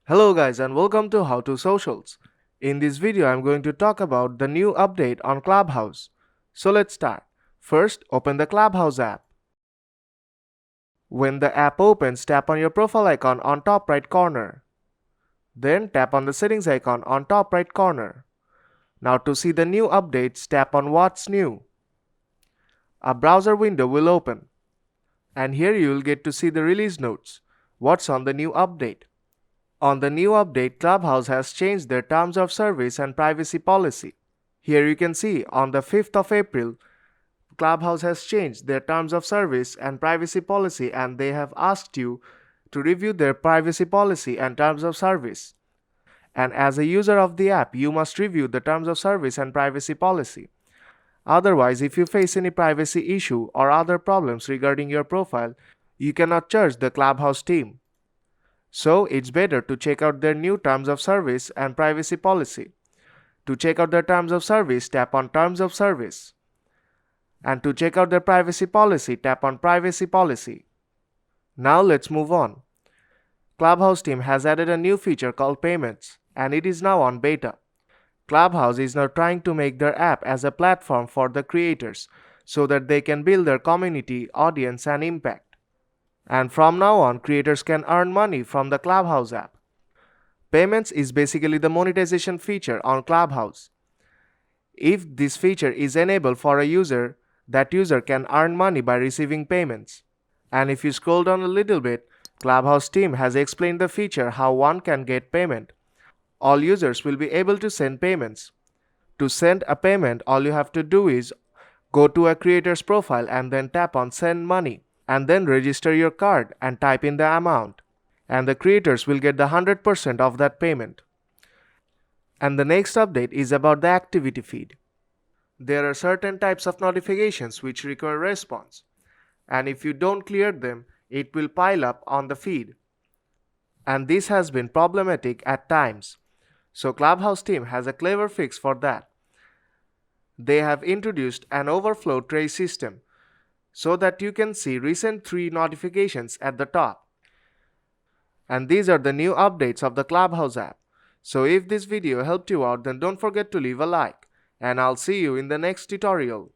Hello guys and welcome to How to Socials. In this video I'm going to talk about the new update on Clubhouse. So let's start. First, open the Clubhouse app. When the app opens, tap on your profile icon on top right corner. Then tap on the settings icon on top right corner. Now to see the new updates, tap on What's New. A browser window will open. And here you will get to see the release notes. What's on the new update? On the new update, Clubhouse has changed their terms of service and privacy policy. Here you can see on the 5th of April, Clubhouse has changed their terms of service and privacy policy and they have asked you to review their privacy policy and terms of service. And as a user of the app, you must review the terms of service and privacy policy. Otherwise, if you face any privacy issue or other problems regarding your profile, you cannot charge the Clubhouse team. So it's better to check out their new terms of service and privacy policy. To check out their terms of service, tap on Terms of Service. And to check out their privacy policy, tap on Privacy Policy. Now let's move on. Clubhouse team has added a new feature called Payments, and it is now on beta. Clubhouse is now trying to make their app as a platform for the creators so that they can build their community, audience, and impact. And from now on, creators can earn money from the Clubhouse app. Payments is basically the monetization feature on Clubhouse. If this feature is enabled for a user, that user can earn money by receiving payments. And if you scroll down a little bit, Clubhouse team has explained the feature how one can get payment. All users will be able to send payments. To send a payment, all you have to do is go to a creator's profile and then tap on Send Money. And then register your card and type in the amount. And the creators will get the 100% of that payment. And the next update is about the activity feed. There are certain types of notifications which require response. And if you don't clear them, it will pile up on the feed. And this has been problematic at times. So Clubhouse team has a clever fix for that. They have introduced an overflow tray system, so that you can see recent 3 notifications at the top. And these are the new updates of the Clubhouse app. So if this video helped you out, then don't forget to leave a like. And I'll see you in the next tutorial.